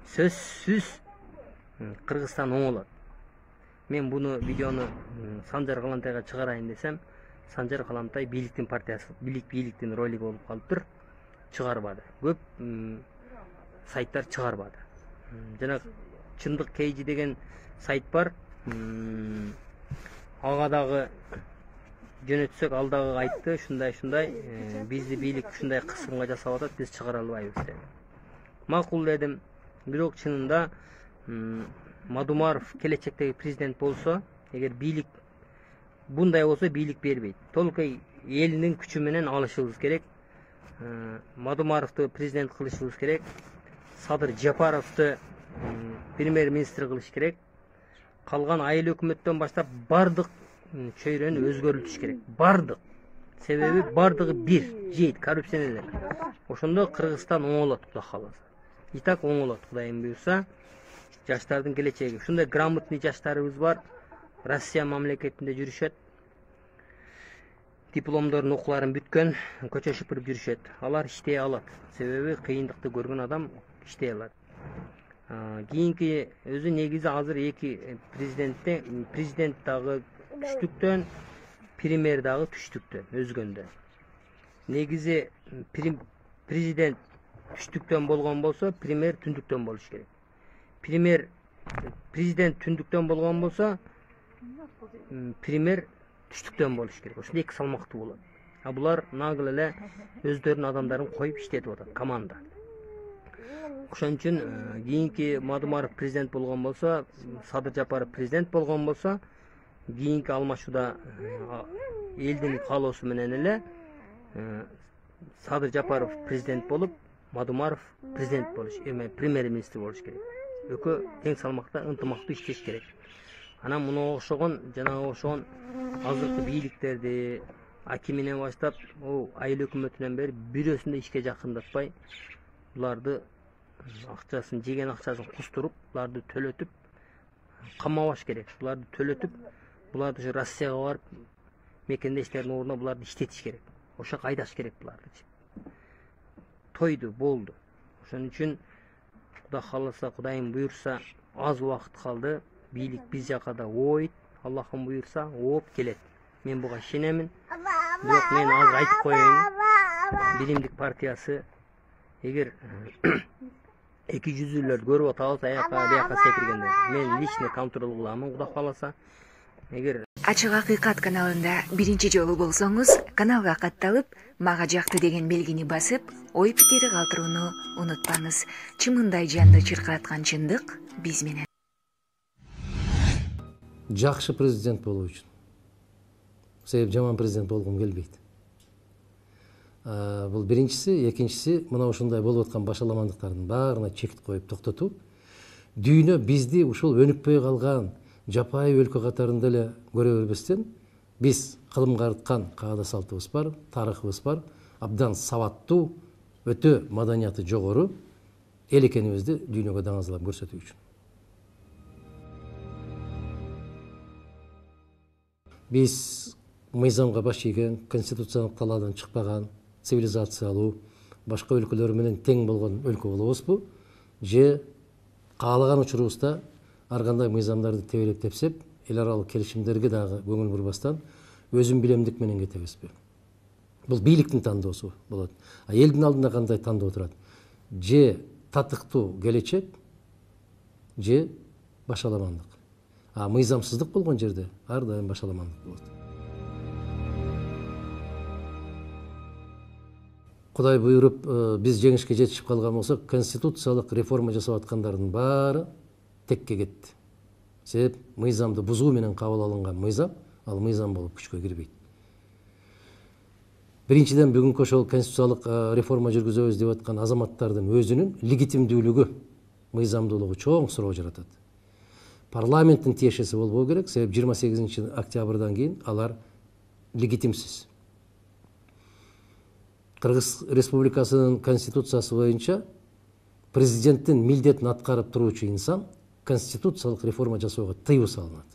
сөзсүз Кыргызстан оңолот. Мен буну видеону Санжар Калантайга чыгарайын десем, Санжар Калантай бийликтин партиясы, бийликтин роли болуп калыптыр. Чыгарбады. Көп сайттар чыгарбады. Жана Чындык Кейжи деген сайт бар. Ага дагы жөнөтсөк алдагы айтты, ушундай бизди бийлик ушундай кысымга жасап атат, биз чыгара албайбыз деп. Макул дедим. Бирок чынында Мадумаров келечектеги президент болсо, эгер бийлик bunday olsa бийлик бербейт. Толук элдин күчү менен алышыбыз керек. Мадумаровду президент кылышыбыз керек. Садыр Жапаровду премьер-министр кылыш керек. Калган айыл өкмөттөн баштап бардык чөйрөнү өзгөртүш керек. Бардык. Себеби бардыгы бир жейт коррупционерлер. Ошондо Кыргызстан оңолот, Кудай кааласа. Итак оңолот, Кудайым буйрса. Жаштардын келечеги. Ушундай грамотный жаштарыбыз бар. Россия мамлекетинде жүрүшөт. Дипломдордун окууларын бүткөн, көчө шыпырып жүрүшөт. Алар иштей алат. Себеби кыйындыкты көргөн адам иштей алат. Кийинки өзү негизи азыр эки президент дагы түштүктөн, премьер дагы түштүктөн өзгөндө. Негизи президент түштүктөн болгон болсо, премьер түндүктөн болуш керек. Президент түндүктөн болгон болсо, премьер түштүктөн болуш керек. Ошондой эки салмактуу болот. А булар нагыл эле өздөрүнүн адамдарын коюп иштетип атат, команда. Ошон үчүн кийинки Мадумаров президент болгон болсо, Садыр Жапаров президент болгон болсо, кийинки алмашууда элдин каалоосу менен эле Садыр Жапаров президент болуп, Мадумаров президент болуш, премьер-министр болуш керек. Экөө тең салмакта ынтымактуу иштеш керек. Анан муну окшогон, жанагы окшогон азыркы бийликтерди акимине баштап, айыл өкмөтүнөн бери бирөөсүн да ишке жакындатпай, буларды акчасын, жеген акчасын кустуруп, буларды төлөтүп, камабаш керек. Буларды төлөтүп, буларды ушу Россияга барып, мекендештердин ордуна буларды иштетиш керек. Ошо айдаш керек буларды. Тойду, болду. Ошон үчүн Кудай кааласа, Кудайым буйрса, аз убакыт калды. Бийлик биз жака да ойт, Аллахым буйрса, ооп келет. Мен буга ишенемин. Бирок мен азыр айтып коеюн. Биримдик партиясы эгер эки жүзүлөр көрүп атабыз, аяка секиргенде. Мен лично контрол кыламын, Кудай кааласа. Эгер Ачык Акыйкат каналында биринчи жолу болсоңуз, каналга катталып, мага жакты деген белгини басып, ой пикири калтырууну унутпаңыз. Чымындай жанды чыркыраткан чындык биз менен. Жакшы президент болуу үчүн. Себеби жаман президент болгум келбейт. Бул биринчиси, экинчиси, мына ушундай болуп аткан башаламандыктардын баарына чек коюп токтотуп, дүйнө бизди ушул өнүкпөй калган жапайы өлкө катарында эле көрө бербестен, биз кылымга арткан каада салтыбыз бар, тарыхыбыз бар, абдан сабаттуу, өтө маданияты жогору эл экенибизди дүйнөгө даңазалап көрсөтүү үчүн. Биз мыйзамга баш ийген, конституциялык талаадан чыкпаган, цивилизациялуу, башка өлкөлөр менен тең болгон өлкө болобузбу? Же каалаган учурубузда ар кандай мыйзамдарды тебелеп тепсеп, эл аралык келишимдерге дагы көңүл бурбастан өзүн билемдик менен кетебизби? Бул бийликтин тандоосу болот. А элдин алдында кандай тандоо турат? Же татыктуу келечек, же башаламандык. А мыйзамсыздык болгон жерде ар дайым башаламандык болот. Кудай буйруп, биз жеңишке жетишип калган болсок, конституциялык реформа жасап аткандардын баары текке кетти. Себеп мыйзамды бузуу менен кабыл алынган мыйзам, ал мыйзам болуп күчкө кирбейт. Биринчиден бүгүнкү ошол конституциялык реформа жүргүзөбүз деп аткан азаматтардын өзүнүн легитимдүүлүгү, мыйзамдуулугу чоң суроо жаратат. Парламенттин тиешеси болбоо керек, себеп 28 октябрдан кийин алар легитимсиз. Кыргыз Республикасынын конституциясы боюнча президенттин милдетин аткарып туруучу инсан конституциялык реформа жасоого тыюу салынат.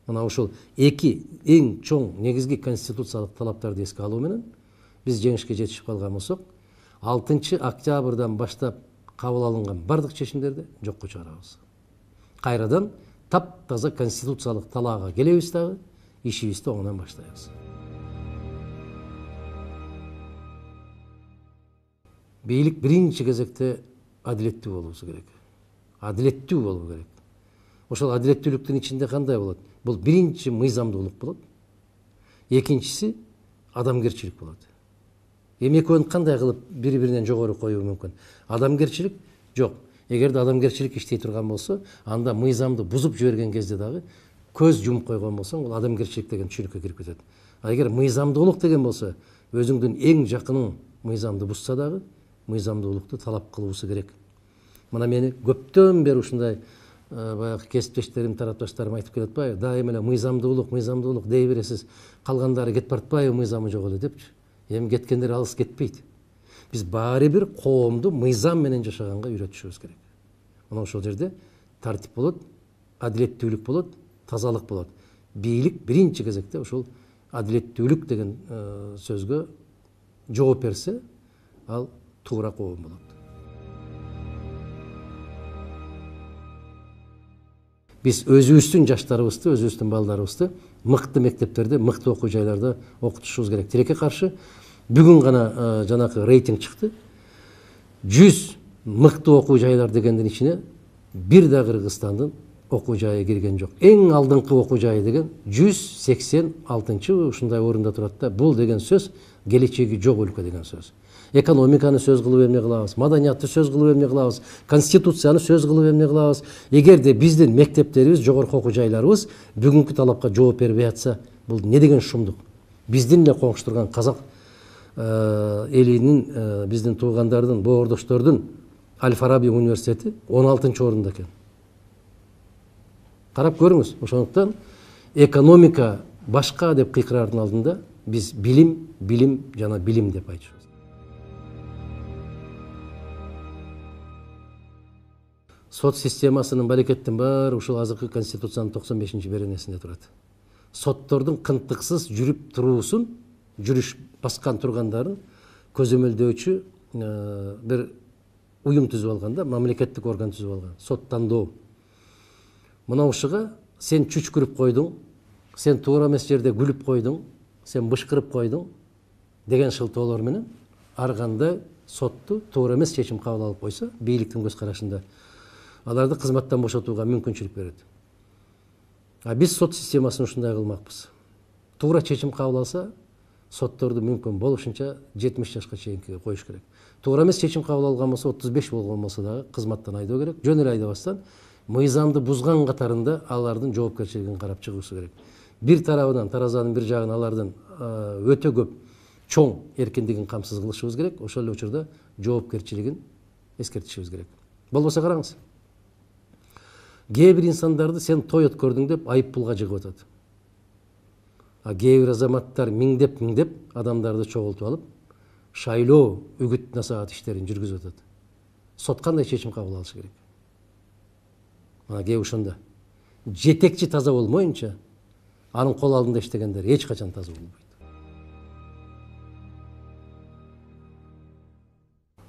Мына ушул эки эң чоң негизги конституциялык талаптарды эске алуу менен биз жеңишке жетишип калган болсок, 6 октябрдан баштап кабыл алынган бардык чечимдерди жокко чыгарабыз. Кайрадан таптаза конституциялык талаага келебиз дагы, ишибизди оңунан баштайбыз. Бийлик биринчи кезекте адилеттүү болуусу керек. Адилеттүү болуу керек. Ошол адилеттүүлүктүн ичинде кандай болот? Бул биринчи мыйзамдуулук болот. Экинчиси адамгерчилик болот. Эми экөөнү кандай кылып бири-биринен жогору коюу мүмкүн? Адамгерчилик жок. Эгерде адамгерчилик иштей турган болсо, анда мыйзамды бузуп жиберген кезде дагы көз жумуп койгон болсоң, бул адамгерчилик деген түшүнүккө кирип кетет. Эгер мыйзамдуулук деген болсо, өзүңдүн эң жакының мыйзамды бузса дагы, мыйзамдуулукту талап кылуусу керек. Мына мени көптөн бери ушундай баягы кесиптештерим, тарапташтарым айтып келет атпайбы? Дайым эле мыйзамдуулук дей бересиз. Калгандары кетип баратпайбы мыйзамы жок эле депчи. Эми кеткендер алыс кетпейт. Биз баары бир коомду мыйзам менен жашаганга үйрөтүшүбүз керек. Мына ошол жерде тартип болот, адилеттүүлүк болот, тазалык болот. Бийлик биринчи кезекте ошол адилеттүүлүк деген сөзгө жооп берсе, ал туура коом болот. Биз өзүбүздүн жаштарыбызды, өзүбүздүн балдарыбызды мыкты мектептерде, мыкты окуу жайларда окутушубуз керек. Тилекке каршы бүгүн гана жанакы рейтинг чыкты. 100 мыкты окуу жайлар дегендин ичине бир да Кыргызстандын окуу жайы кирген жок. Эң алдыңкы окуу жайы деген 186-чы ушундай орунда турат да. Бул деген сөз келечеги жок өлкө деген сөз. Экономиканы сөз кылып эмне кылабыз, маданиятты сөз кылып эмне кылабыз, конституцияны сөз кылып эмне кылабыз. Эгерде биздин мектептерибиз, жогорку окуу жайларыбыз бүгүнкү талапка жооп бербей атса, бул не деген шумдук? Биздин эле коңшу турган казак элинин, биздин туугандардын, боордоштордун Аль-Фараби университети 16-чы орунда экен. Карап көрүңүз. Ошондуктан экономика башка деп кыйкырардын алдында биз билим жана билим деп айтышыбыз. Сот системасынын баракеттин баары ушул азыркы конституциянын 95-чи беренесинде турат. Соттордун кынтыксыз жүрүп туруусун, жүрүш баскан тургандарын көзөмөлдөөчү бир уюм түзүп алган да, мамлекеттик орган түзүп алган. Сот тандоо. Мына ушуга сен чүчкүрүп койдуң, сен туура эмес жерде күлүп койдуң, сен бышкырып койдуң деген шылтоолор менен ар кандай сотту туура эмес чечим кабыл алып койсо, бийликтин көз карашында аларды кызматтан бошотууга мүмкүнчүлүк берет. Биз сот системасын ушундай кылмакпыз. Туура чечим кабыл алса, сотторду мүмкүн болушунча 70 жашка чейинки коюш керек. Туура эмес чечим кабыл алган болсо, 35 болгон болсо дагы кызматтан айдоо керек. Жөн эле айдабастан мыйзамды бузган катарында алардын жоопкерчилигин карап чыгуусу керек. Бир тарабынан, таразанын бир жагын алардын өтө көп чоң эркиндигин камсыз кылышыбыз керек. Ошол эле учурда жоопкерчилигин эскертишибиз керек. Болбосо караңыз. Кээ бир инсандарды сен той өткөрдүң деп айып пулга жыгып атат. Кээ бир азаматтар миңдеп адамдарды чогултуп алып, шайлоо, үгүт насаат иштерин жүргүзүп атат. Сот кандай чечим кабыл алышы керек? Кээ ошондо жетекчи таза болмоюнча, анын кол алдында иштегендер эч качан таза болбойт.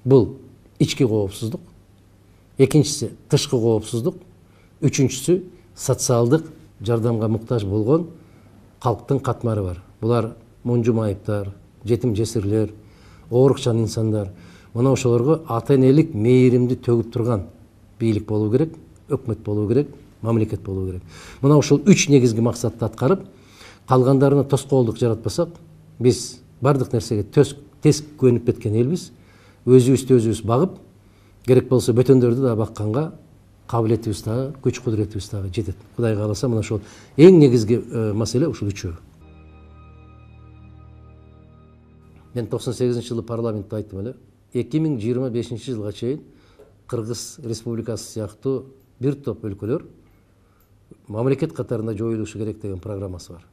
Бул ички коопсуздук, экинчиси тышкы коопсуздук, үчүнчүсү социалдык жардамга муктаж болгон калктын катмары бар. Булар мунжу майыптар, жетим жесирлер, оорукчан инсандар. Мына ошолорго ата-энелик мээримди төгүп турган бийлик болуу керек, өкмөт болуу керек, мамлекет болуу керек. Мына ушул 3 негизги максатты аткарып, калгандарына тоскоолдук жаратпасак, биз бардык нерсеге тез көнүп кеткен элбиз. Өзүбүздү өзүбүз багып, керек болсо бөтөндөрдү да бакканга кабилетибиз дагы, күч кудуретибиз дагы жетет. Кудай кааласа, мына ошол эң негизги маселе ушул үчөө. Мен 98-жылы парламентте айттым эле, 2025 жылга чейин Кыргыз Республикасы сыяктуу бир топ өлкөлөр мамлекет катарында жоюлушу керек деген программасы бар.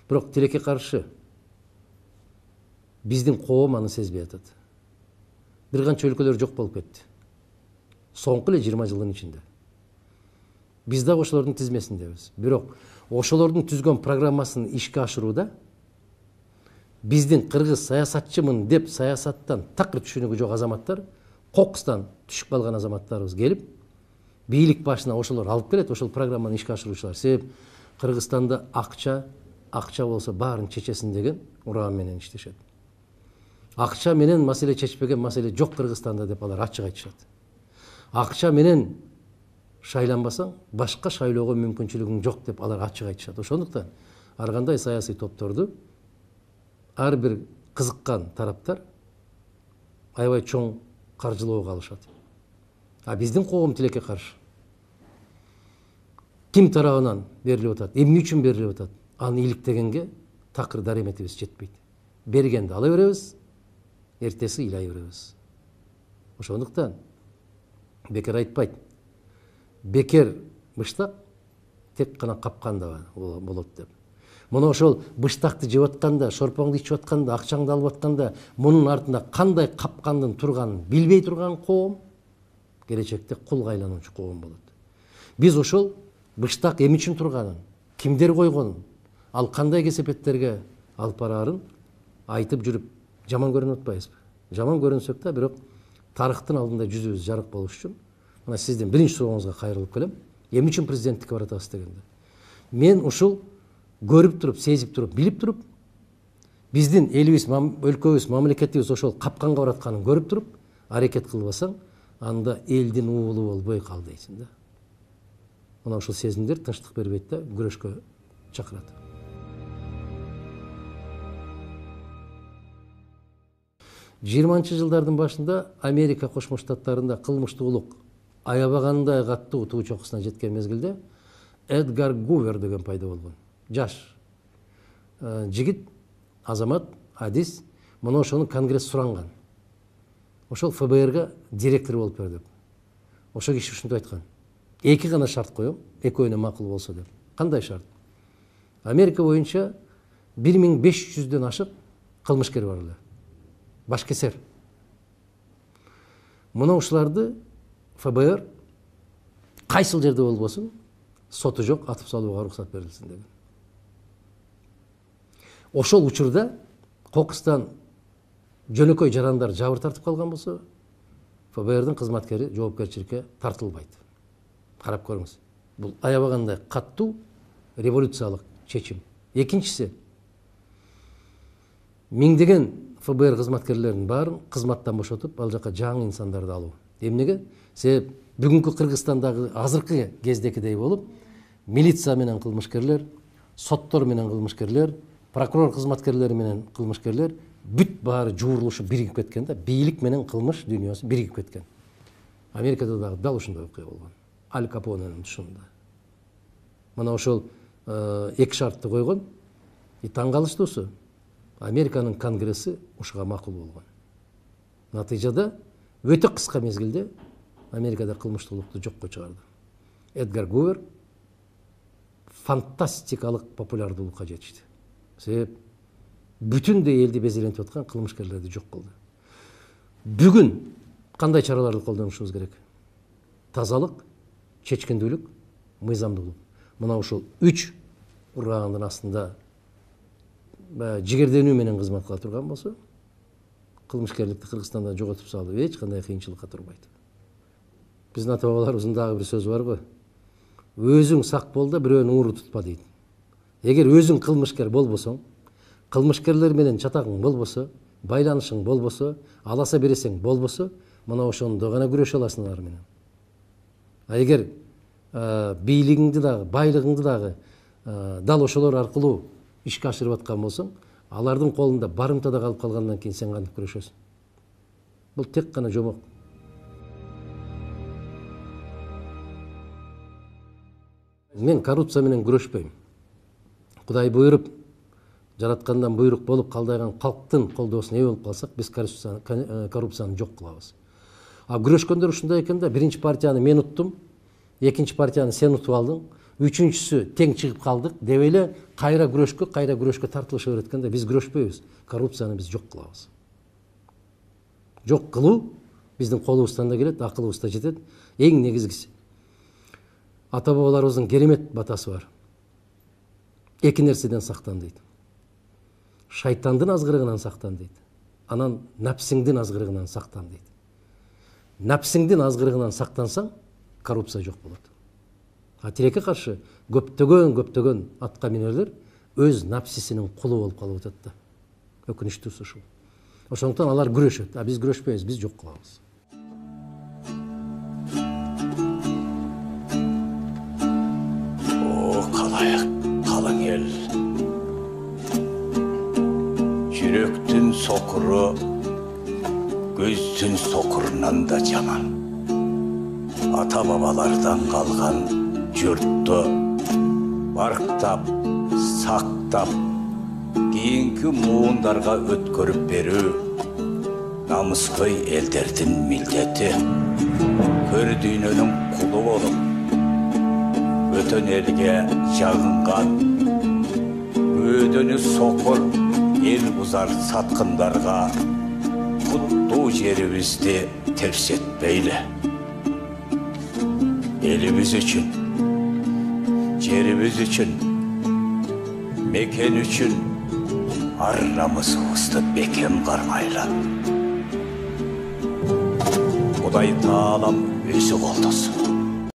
Бирок тилекке каршы биздин коом аны сезбей атат. Бир канча өлкөлөр жок болуп кетти. Соңку эле 20 жылдын ичинде. Биз да ошолордун тизмесиндебиз. Бирок ошолордун түзгөн программасын ишке ашырууда биздин кыргыз саясатчымын деп саясаттан такыр түшүнүгү жок азаматтар кокустан түшүп калган азаматтарыбыз келип бийлик башына ошолор алып келет, ошол программаны ишке ашыруучулар. Себеп Кыргызстанда акча болсо баарын чечесин деген уран менен иштешет. Акча менен маселе чечпеген маселе жок Кыргызстанда деп алар ачык айтышат. Акча менен шайланбасаң башка шайлоого мүмкүнчүлүгүң жок деп алар ачык айтышат. Ошондуктан ар кандай саясий топторду ар бир кызыккан тараптар аябай чоң каржылоого алышат. А биздин коом тилекке каршы. Ким тарабынан берилип атат, эмне үчүн берилип атат? Аны иликтегенге такыр дареметибиз жетпейт. Бергенди ала беребиз, эртеси ыйлай беребиз. Ошондуктан бекер айтпайт. Бекер быштак тек гана капканда болот деп. Муну ошол быштакты жеп атканда, шорпоңду ичип атканда, акчаңды алып атканда, мунун артында кандай капкандын турганын билбей турган коом келечекте кулга айлануучу коом болот. Биз ошол быштак эмне үчүн турганын, кимдер койгонун, ал кандай кесепеттерге алып бараарын айтып жүрүп жаман көрүнүп атпайбызбы? Жаман көрүнсөк да, бирок тарыхтын алдында жүзүбүз жарык болуш үчүн мына сиздин биринчи сурооңузга кайрылып келем. Эмне үчүн президенттикке баратасыз дегенде. Мен ушул көрүп туруп, сезип туруп, билип туруп, биздин элибиз, өлкөбүз, мамлекетибиз ошол капканга баратканын көрүп туруп, аракет кылбасаң, анда элдин уулу болбой кал дейсиң да. Мына ошол сезимдер тынчтык бербейт да, күрөшкө чакырат. Жылдардын башында Америка Кошмо Штаттарында кылмыштуулук аябагандай каттуу туу чокусуна жеткен мезгилде Эдгар Гувер деген пайда болгон. Жаш жигит, азамат, адис, мына ошону Конгресс суранган. Ошол ФБРга директор болуп бер деп. Ошол киши ушинтип айткан. Эки гана шарт коем, экөөнө макул болсо деп. Кандай шарт? Америка боюнча 1500дөн ашык кылмышкер бар эле. Башкесер. Мына ушуларды ФБР кайсыл жерде болбосун, соту жок, атып салууга уруксат берилсин деген. Ошол учурда кокустан жөнөкөй жарандар жабыр тартып калган болсо, ФБРдин кызматкери жоопкерчиликке тартылбайт. Карап көрүңүз. Бул аябагандай каттуу революциялык чечим. Экинчиси, миңдеген ФБР кызматкерлеринин баарын кызматтан бошотуп, ал жака жаңы инсандарды алуу. Эмнеге? Себеп бүгүнкү Кыргызстандагы азыркы кездекидей болуп, милиция менен кылмышкерлер, соттор менен кылмышкерлер, прокурор кызматкерлери менен кылмышкерлер бүт баары жуурулушуп биригип кеткен да, бийлик менен кылмыш дүйнөсү биригип кеткен. Америкада дагы дал ушундай окуя болгон. Аль Капоненин тушунда. Мына ошол эки шартты койгон. Таң калыштуусу, Американын Конгресси ушуга макул болгон. Натыйжада өтө кыска мезгилде Америкада кылмыштуулукту жокко чыгарды. Эдгар Гувер фантастикалык популярдуулукка жетишти. Себеп бүтүндөй элди безелентип аткан кылмышкерлерди жок кылды. Бүгүн кандай чараларды колдонушубуз керек? Тазалык, чечкиндүүлүк, мыйзамдуулук. Мына ушул 3 ураандын астында жигерденүү менен кызмат кыла турган болсо, кылмышкерликти Кыргызстанда жоготуп салуу эч кандай кыйынчылыкка турбайт. Биздин ата бабаларыбыздын дагы бир сөзү бар го. Өзүң сак бол да бирөөнү ууру тутпа дейт. Эгер өзүң кылмышкер болбосоң, кылмышкерлер менен чатагың болбосо, байланышың болбосо, аласа бересең болбосо, мына ошондо гана күрөшө аласың алар менен. А эгер бийлигиңди дагы, байлыгыңды дагы дал ошолор аркылуу ишке ашырып аткан болсоң, алардын колунда барымтада калып калгандан кийин сен кантип күрөшөсүң? Бул тек гана жомок. Мен коррупция менен күрөшпөйм. Кудай буйруп, жараткандан буйрук болуп калдайган калктын колдоосуна ээ болуп калсак, биз коррупцияны жок кылабыз. А күрөшкөндөр ушундай экен да, биринчи партияны мен уттум, экинчи партияны сен утуп алдың, үчүнчүсү тең чыгып калдык деп эле кайра күрөшкө тартылыша берет экен да, биз күрөшпөйбүз. Коррупцияны биз жок кылабыз. Жок кылуу биздин колубуздан да келет, акылыбыз да жетет. Эң негизгиси ата бабаларыбыздын керемет батасы бар. Эки нерседен сактан дейт. Шайтандын азгырыгынан сактан дейт. Анан напсиңдин азгырыгынан сактан дейт. Нәпсіңден азғырығынан сақтансаң, коррупция жоқ болады. Тилекке қаршы көптөгөн атқа минерлер өз нәпсісінің құлы болып қалып жатты. Өкініштісі шу. Ошондуктан алар күрөшөт, биз күрөшпөйбүз, биз жок кылабыз. Қалайық қалың ел. Жүректің соқыры, көздің соқырынан да жаман. Ата-бабалардан қалған жұртты барықтап, сақтап, кейінгі муындарға өткөрүп беру намыскөй елдердің милдеті. Көр дүйнөнүн кулу болуп, бөтөн элге жагынган, өдөнү сокур эл бузар саткындарга куттуу жерибизди терсетпейле. Elimiz için, yerimiz için, mekan için aramızı beken karmayla. Kuday Taalam özü koldusun.